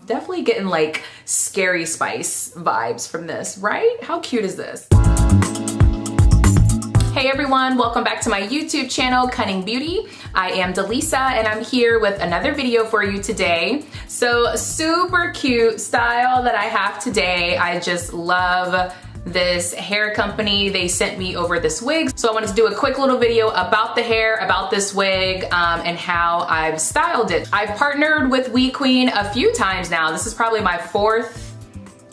Definitely getting like Scary Spice vibes from this, right? How cute is this? Hey everyone, welcome back to my YouTube channel, Cunning Beauty. I am Delisa and I'm here with another video for you today. So super cute style that I have today. I just love this hair company. They sent me over this wig. So I wanted to do a quick little video about the hair, about this wig, and how I've styled it. I've partnered with Wequeen a few times now. This is probably my 4th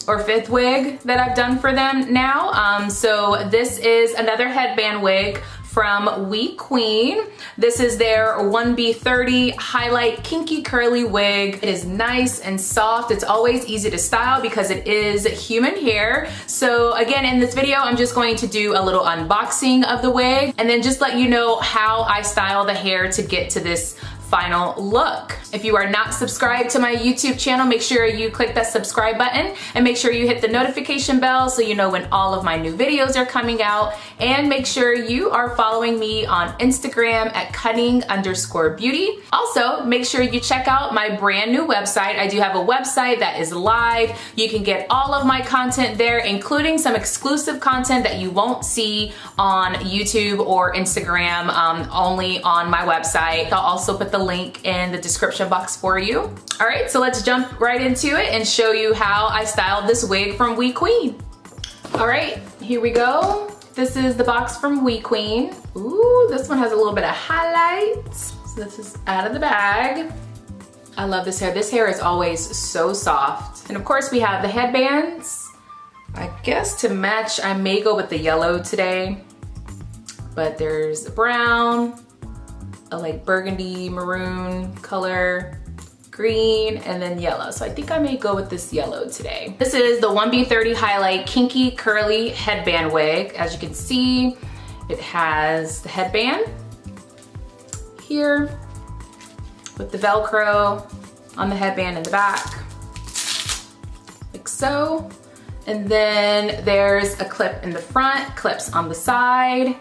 or 5th wig that I've done for them now. So this is another headband wig from Wequeen. This is their 1B30 highlight kinky curly wig. It is nice and soft. It's always easy to style because it is human hair. So again, in this video, I'm just going to do a little unboxing of the wig and then just let you know how I style the hair to get to this final look. If you are not subscribed to my YouTube channel, make sure you click that subscribe button and make sure you hit the notification bell so you know when all of my new videos are coming out, and make sure you are following me on Instagram at cunning_beauty. Also, make sure you check out my brand new website. I do have a website that is live. You can get all of my content there, including some exclusive content that you won't see on YouTube or Instagram, only on my website. I'll also put the link in the description box for you. All right, so let's jump right into it and show you how I styled this wig from Wequeen. All right, here we go. This is the box from Wequeen. Ooh, this one has a little bit of highlights. So this is out of the bag. I love this hair. This hair is always so soft. And of course we have the headbands. I guess to match, I may go with the yellow today, but there's brown, a like burgundy maroon color, green, and then yellow. So I think I may go with this yellow today. This is the 1B30 highlight kinky curly headband wig. As you can see, it has the headband here with the Velcro on the headband in the back, like so. And then there's a clip in the front, clips on the side,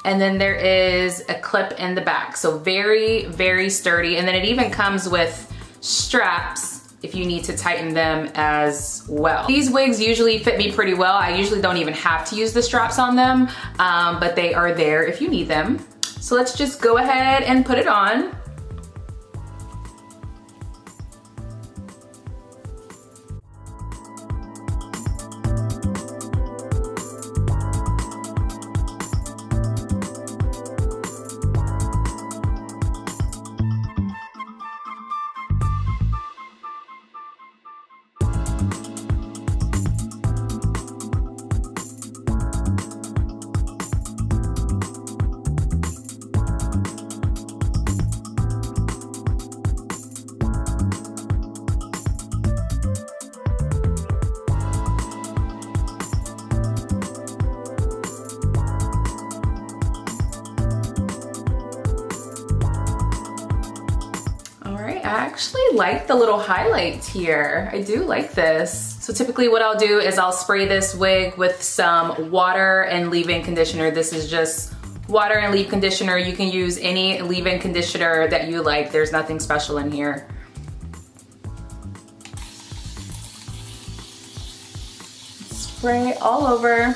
and then there is a clip in the back. So very, very sturdy. And then it even comes with straps if you need to tighten them as well. These wigs usually fit me pretty well. I usually don't even have to use the straps on them, but they are there if you need them. So let's just go ahead and put it on. I actually like the little highlights here. I do like this. So typically what I'll do is I'll spray this wig with some water and leave-in conditioner. This is just water and leave conditioner. You can use any leave-in conditioner that you like. There's nothing special in here. Spray all over.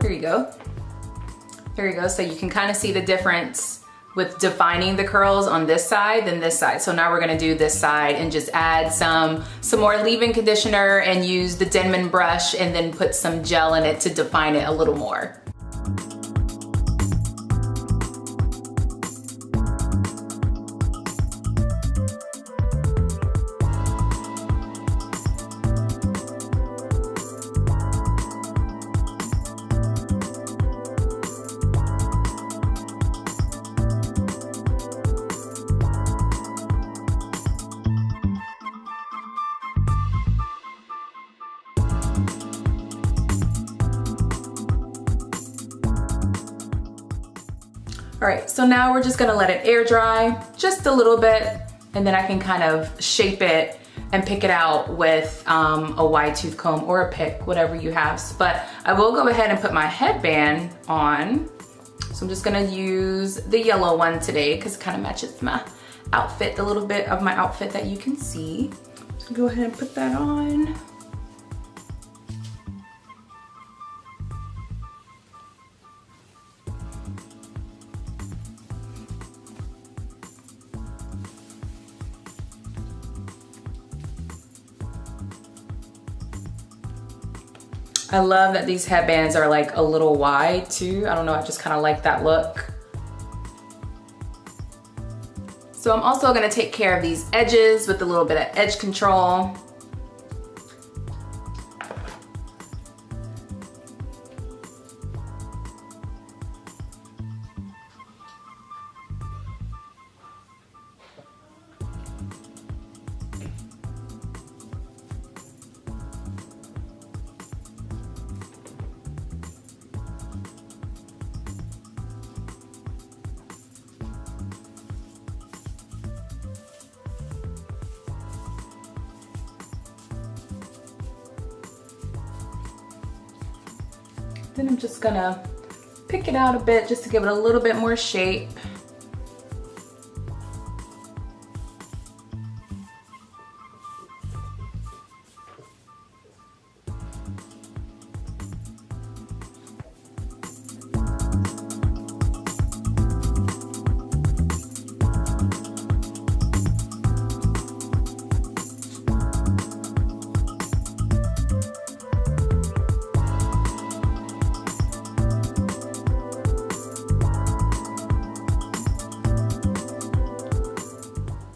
Here you go. There you go. So you can kind of see the difference with defining the curls on this side than this side. So now we're gonna do this side and just add some more leave-in conditioner and use the Denman brush and then put some gel in it to define it a little more. All right, so now we're just gonna let it air dry just a little bit, and then I can kind of shape it and pick it out with a wide tooth comb or a pick, whatever you have. But I will go ahead and put my headband on. So I'm just gonna use the yellow one today because it kind of matches my outfit, the little bit of my outfit that you can see. So go ahead and put that on. I love that these headbands are like a little wide too. I don't know, I just kind of like that look. So I'm also gonna take care of these edges with a little bit of edge control. Then I'm just gonna pick it out a bit just to give it a little bit more shape.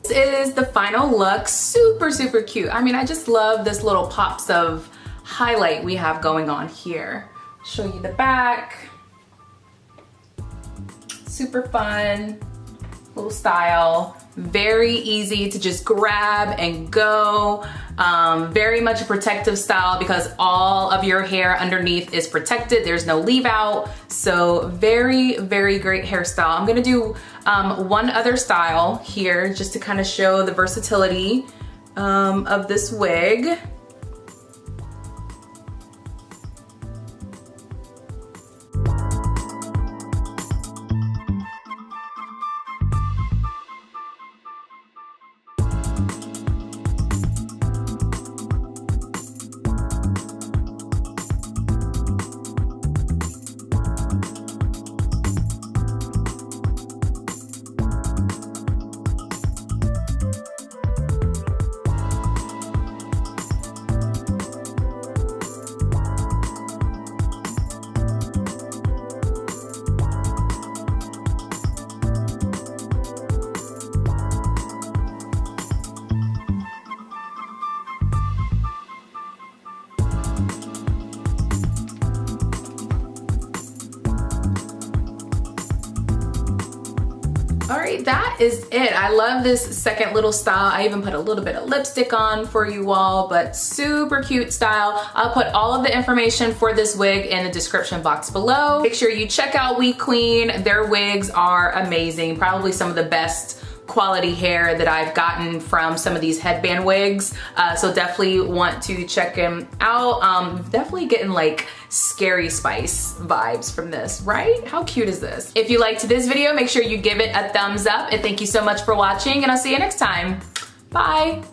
This is the final look. Super, super cute. I mean, I just love this little pops of highlight we have going on here. Show you the back. Super fun little style. Very easy to just grab and go. Very much a protective style because all of your hair underneath is protected. There's no leave out. So very, very great hairstyle. I'm gonna do one other style here just to kind of show the versatility of this wig. All right, that is it. I love this second little style. I even put a little bit of lipstick on for you all, but super cute style. I'll put all of the information for this wig in the description box below. Make sure you check out Wequeen. Their wigs are amazing. Probably some of the best quality hair that I've gotten from some of these headband wigs. So definitely want to check them out. Definitely getting like Scary Spice vibes from this, right? How cute is this? If you liked this video, make sure you give it a thumbs up, and thank you so much for watching, and I'll see you next time. Bye.